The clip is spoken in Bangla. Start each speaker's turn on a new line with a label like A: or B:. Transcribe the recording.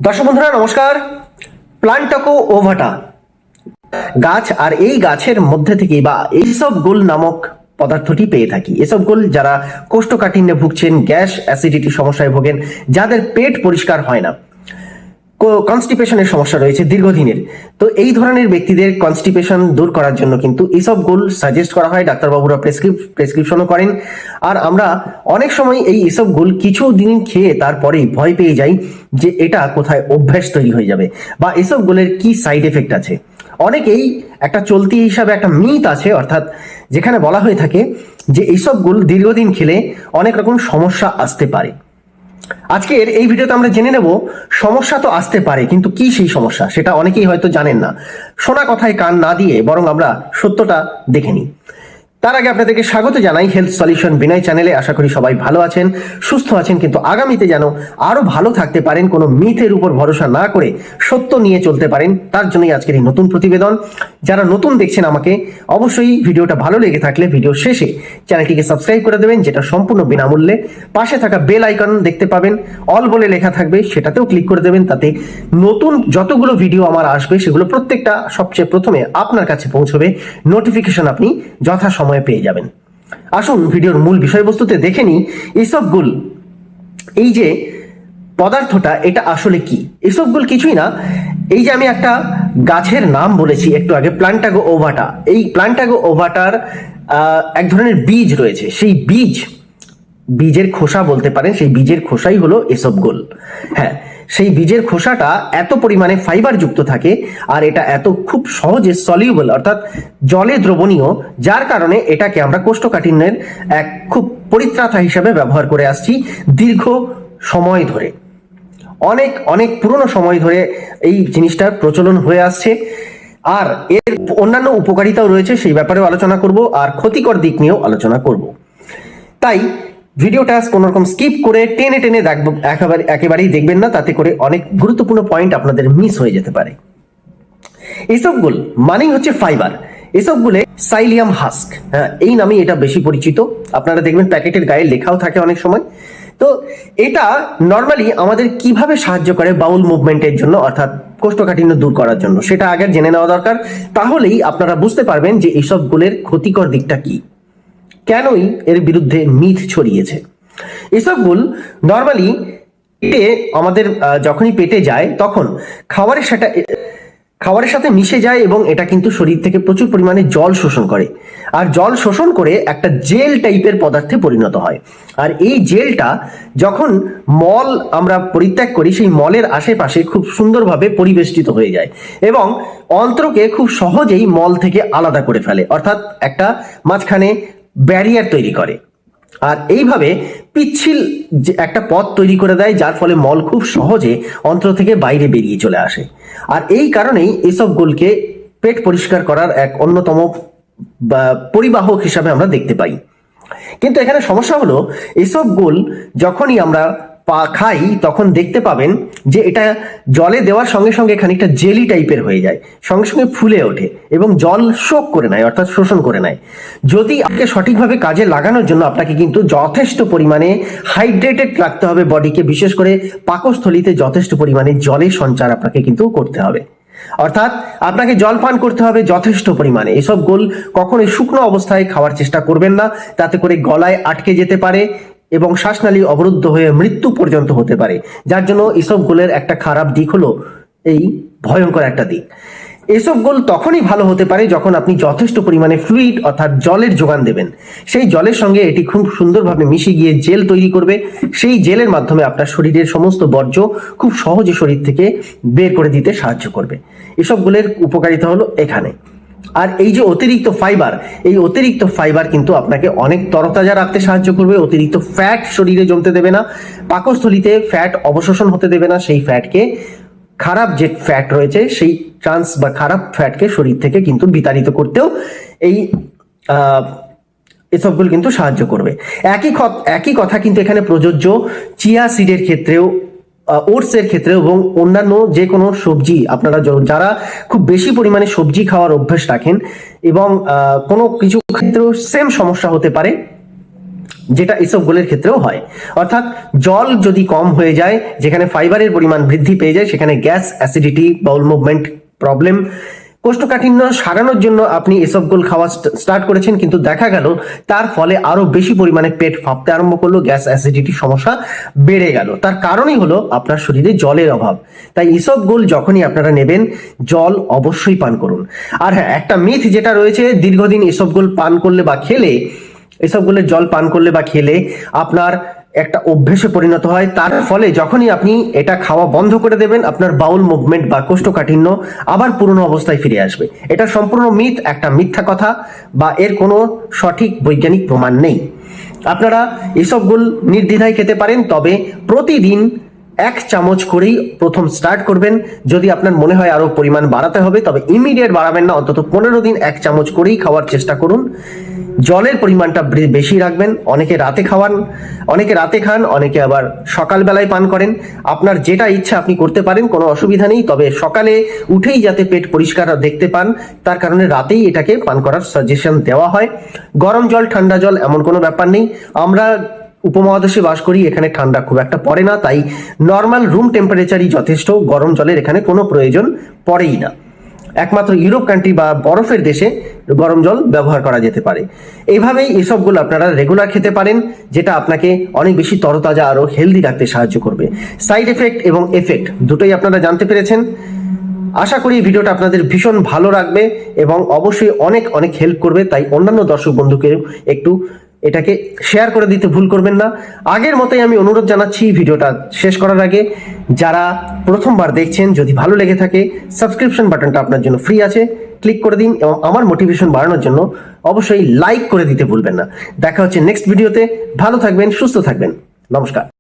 A: দর্শক বন্ধুরা নমস্কার। প্লান্টাকো ওভাটা গাছ, আর এই গাছের মধ্যে থেকে বা এইসব গোল নামক পদার্থটি পেয়ে থাকি। এসব গোল যারা কোষ্ঠকাঠিন্যে ভুগছেন, গ্যাস অ্যাসিডিটি সমস্যায় ভোগেন, যাদের পেট পরিষ্কার হয় না, কনস্টিপেশনের সমস্যা রয়েছে দীর্ঘদিনের, তো এই ধরনের ব্যক্তিদের কনস্টিপেশন দূর করার জন্য কিন্তু এইসব গোল সাজেস্ট করা হয়, ডাক্তারবাবুরা প্রেসক্রিপশনও করেন। আর আমরা অনেক সময় এই এসব গোল কিছু দিন খেয়ে তারপরেই ভয় পেয়ে যাই যে এটা কোথায় অভ্যাস তৈরি হয়ে যাবে বা এসব গোলের কি সাইড এফেক্ট আছে। অনেকেই একটা চলতি হিসাবে একটা মিথ আছে, অর্থাৎ যেখানে বলা হয়ে থাকে যে এইসব গোল দীর্ঘদিন খেলে অনেক রকম সমস্যা আসতে পারে। আজকের এই ভিডিওতে আমরা জেনে নেব সমস্যা তো আসতে পারে, কিন্তু কি সেই সমস্যা সেটা অনেকেই হয়তো জানেন না। শোনা কথায় কান না দিয়ে বরং আমরা সত্যটা দেখে নিই। তার আগে আপনাদেরকে স্বাগত জানাই হেলথ সলিউশন বিনয় চ্যানেলে। আশা করি সবাই ভালো আছেন, সুস্থ আছেন, কিন্তু আগামীতে যেন আরো ভালো থাকতে পারেন, কোনো মিথের উপর ভরসা না করে সত্য নিয়ে চলতে পারেন, তার জন্যই আজকের এই নতুন প্রতিবেদন। যারা নতুন দেখছেন আমাকে, অবশ্যই ভিডিওটা ভালো লেগে থাকলে ভিডিও শেষে চ্যানেলটিকে সাবস্ক্রাইব করে দেবেন, যেটা সম্পূর্ণ বিনামূল্যে। পাশে থাকা বেল আইকন দেখতে পাবেন, অল বলে লেখা থাকবে, সেটাতেও ক্লিক করে দেবেন। তাতে নতুন যতগুলো ভিডিও আমার আসবে সেগুলো প্রত্যেকটা সবচেয়ে প্রথমে আপনার কাছে পৌঁছবে, নোটিফিকেশন আপনি যথাসময়ে পেয়ে যাবেন। আসুন ভিডিওর মূল বিষয়বস্তুতে দেখে নিই ইসবগুল, এই যে পদার্থটা, এটা আসলে কি। ইসবগুল কিছুই না, এই যে আমি একটা গাছের নাম বলেছি একটু আগে, প্লান্টাগো ওভাটা। এই প্লান্টাগো ওভাটার এক ধরনের বীজ রয়েছে, সেই বীজের খোসা বলতে পারেন, সেই বীজের খোসাই হলো ইসবগুল। হ্যাঁ, সেই বীজের খোসাটা এত পরিমাণে ফাইবার যুক্ত থাকে আর এটা এত খুব সহজে সলিউবল, অর্থাৎ জলে দ্রবণীয়, যার কারণে এটাকে আমরা কোষ্ঠকাঠিন্যের এক খুব পরিত্রাতা হিসাবে ব্যবহার করে আসছি দীর্ঘ সময় ধরে। অনেক অনেক পুরনো সময় ধরে এই জিনিসটার প্রচলন হয়ে আসছে। আর এর অন্যান্য উপকারিতাও রয়েছে, সেই ব্যাপারেও আলোচনা করব, আর ক্ষতিকর দিক নিয়েও আলোচনা করব। তাই ভিডিওটা কোনো রকম স্কিপ করে টেনে টেনে দেখব, একেবারেই দেখবেন না, তাতে করে অনেক গুরুত্বপূর্ণ পয়েন্ট আপনাদের মিস হয়ে যেতে পারে। এসবগুল মানেই হচ্ছে ফাইবার। এসবগুলে সাইলিয়াম হাস্ক, হ্যাঁ, এই নামে এটা বেশি পরিচিত। আপনারা দেখবেন প্যাকেটের গায়ে লেখাও থাকে অনেক সময়। তো এটা নর্মালি আমাদের কিভাবে সাহায্য করে বাউল মুভমেন্টের জন্য, অর্থাৎ কোষ্ঠকাঠিন্য দূর করার জন্য, সেটা আগে জেনে নেওয়া দরকার। তাহলেই আপনারা বুঝতে পারবেন যে এইসবগুলোর ক্ষতিকর দিকটা কি, কেনই এর বিরুদ্ধে মিথ ছড়িয়েছে। এসবগুল নর্মালি পেটে আমাদের যখনই পেটে যায় তখন খাবারের সাথে মিশে যায় এবং এটা কিন্তু শরীর থেকে প্রচুর পরিমাণে জল শোষণ করে, আর জল শোষণ করে একটা জেল টাইপের পদার্থে পরিণত হয়। আর এই জেলটা যখন মল আমরা পরিত্যাগ করি, সেই মলের আশেপাশে খুব সুন্দরভাবে পরিবেষ্টিত হয়ে যায় এবং অন্ত্রকে খুব সহজেই মল থেকে আলাদা করে ফেলে, অর্থাৎ একটা মাঝখানে ব্যারিয়ার তৈরি করে। আর এইভাবে পিচ্ছিল একটা পথ তৈরি করে দেয়, যার ফলে মল খুব সহজে অন্ত্র থেকে বাইরে বেরিয়ে চলে আসে। আর এই কারণেই এসব গোলকে পেট পরিষ্কার করার এক অন্যতম পরিবাহক হিসাবে আমরা দেখতে পাই। কিন্তু এখানে সমস্যা হলো, এসব গোল যখনই আমরা খাই তখন দেখতে পাবেন যে এটা জলে দেওয়ার সঙ্গে সঙ্গে খানিকটা জেলি টাইপের হয়ে যায়, সঙ্গে সঙ্গে ফুলে ওঠে এবং জল শোক করে নেয়, অর্থাৎ শোষণ করে নেয়। যদি আপনাকে সঠিকভাবে কাজে লাগানোর জন্য আপনাকে কিন্তু যথেষ্ট পরিমাণে হাইড্রেটেড রাখতে হবে বডিকে, বিশেষ করে পাকস্থলীতে যথেষ্ট পরিমাণে জলের সঞ্চার আপনাকে কিন্তু করতে হবে, অর্থাৎ আপনাকে জল পান করতে হবে যথেষ্ট পরিমাণে। এসব গোল কখনোই শুকনো অবস্থায় খাওয়ার চেষ্টা করবেন না, তাতে করে গলায় আটকে যেতে পারে এবং শ্বাসনালী অবরুদ্ধ হয়ে মৃত্যু পর্যন্ত হতে পারে। যার জন্য এসব গোলের একটা খারাপ দিক হলো এই ভয়ঙ্কর একটা দিক। এসব গোল তখনই ভালো হতে পারে যখন আপনি যথেষ্ট পরিমাণে ফ্লুইড অর্থাৎ জলের যোগান দেবেন। সেই জলের সঙ্গে এটি খুব সুন্দরভাবে মিশে গিয়ে জেল তৈরি করবে, সেই জেলের মাধ্যমে আপনার শরীরের সমস্ত বর্জ্য খুব সহজে শরীর থেকে বের করে দিতে সাহায্য করবে। এসব গোলের উপকারিতা হলো এখানে। আর এই যে অতিরিক্ত ফাইবার, এই অতিরিক্ত ফাইবার কিন্তু আপনাকে অনেক তরতাজা রাখতে সাহায্য করবে। অতিরিক্ত ফ্যাট শরীরে জমতে দেবে না, পাকস্থলীতে ফ্যাট অবশোষণ হতে দেবে না। সেই ফ্যাটকে, খারাপ যে ফ্যাট রয়েছে সেই ট্রান্স বা খারাপ ফ্যাটকে শরীর থেকে কিন্তু বিতাড়িত করতেও এই এসবগুলো কিন্তু সাহায্য করবে। একই কথা কিন্তু এখানে প্রযোজ্য চিয়া সিডের ক্ষেত্রেও, ওটসের ক্ষেত্রে এবং অন্যান্য যে কোনো সবজি। আপনারা যারা খুব বেশি পরিমাণে সবজি খাওয়ার অভ্যাস রাখেন এবং কোনো কিছু ক্ষেত্রেও সেম সমস্যা হতে পারে, যেটা ইসবগোলের ক্ষেত্রেও হয়। অর্থাৎ জল যদি কম হয়ে যায়, যেখানে ফাইবারের পরিমাণ বৃদ্ধি পেয়ে যায়, সেখানে gas, acidity, bowel movement problem, কোষ্ঠকাঠিন্য সারানোর জন্য আপনি ইসবগোল খাওয়া স্টার্ট করেছেন, কিন্তু দেখা গেল তার ফলে আরো বেশি পরিমাণে পেট ফাঁপতে আরম্ভ করলো, গ্যাস অ্যাসিডিটির সমস্যা বেড়ে গেল। তার কারণই হলো আপনার শরীরে জলের অভাব। তাই ইসবগোল যখনই আপনারা নেবেন, জল অবশ্যই পান করুন। আর হ্যাঁ, একটা মিথ যেটা রয়েছে, দীর্ঘদিন ইসবগোল পান করলে বা খেলে, ইসবগোলের জল পান করলে বা খেলে আপনার একটা অভ্যেসে পরিণত হয়, তার ফলে যখনই আপনি এটা খাওয়া বন্ধ করে দেবেন, আপনার বাউল মুভমেন্ট বা কোষ্ঠকাঠিন্য আবার পুরনো অবস্থায় ফিরে আসবে। এটা সম্পূর্ণ মিথ, একটা মিথ্যা কথা, বা এর কোনো সঠিক বৈজ্ঞানিক প্রমাণ নেই। আপনারা ইসবগোল নির্দ্বিধায় খেতে পারেন, তবে প্রতিদিন 1 চামচ করেই প্রথম স্টার্ট করবেন। যদি আপনার মনে হয় আরো পরিমাণ বাড়াতে হবে, তবে ইমিডিয়েট বাড়াবেন না, অন্তত 15 দিন 1 চামচ করেই খাওয়ার চেষ্টা করুন। জলের পরিমাণটা বেশি রাখবেন। অনেকে রাতে খাওয়ান, অনেকে রাতে খান, অনেকে আবার সকালবেলায় পান করেন। আপনার যেটা ইচ্ছা আপনি করতে পারেন, কোনো অসুবিধা নেই। তবে সকালে উঠেই যাতে পেট পরিষ্কার দেখতে পান, তার কারণে রাতেই এটাকে পান করার সাজেশন দেওয়া হয়। গরম জল, ঠান্ডা জল এমন কোনো ব্যাপার নেই। আমরা উপমহাদেশে বাস করি, এখানে ঠান্ডা খুব একটা পড়ে না, তাই নর্মাল রুম টেম্পারেচারই যথেষ্ট। গরম জলের এখানে কোনো প্রয়োজন পড়েই না। একমাত্র ইউরোপ কান্ট্রি বা বরফের দেশে গরম জল ব্যবহার করা যেতে পারে। এইভাবেই এসবগুলো আপনারা রেগুলার খেতে পারেন, যেটা আপনাকে অনেক বেশি তরতাজা আরো হেলদি রাখতে সাহায্য করবে। সাইড এফেক্ট এবং এফেক্ট দুটোই আপনারা জানতে পেরেছেন। আশা করি ভিডিওটা আপনাদের ভীষণ ভালো লাগবে এবং অবশ্যই অনেক অনেক হেল্প করবে। তাই অন্যান্য দর্শক বন্ধুকে একটু এটাকে শেয়ার করে দিতে ভুল করবেন না। আগের মতোই আমি অনুরোধ জানাচ্ছি, ভিডিওটা শেষ করার আগে যারা প্রথমবার দেখছেন, যদি ভালো লেগে থাকে, সাবস্ক্রিপশন বাটনটা আপনার জন্য ফ্রি আছে, ক্লিক করে দিন এবং আমার মোটিভেশন বাড়ানোর জন্য অবশ্যই লাইক করে দিতে ভুলবেন না। দেখা হচ্ছে নেক্সট ভিডিওতে। ভালো থাকবেন, সুস্থ থাকবেন। নমস্কার।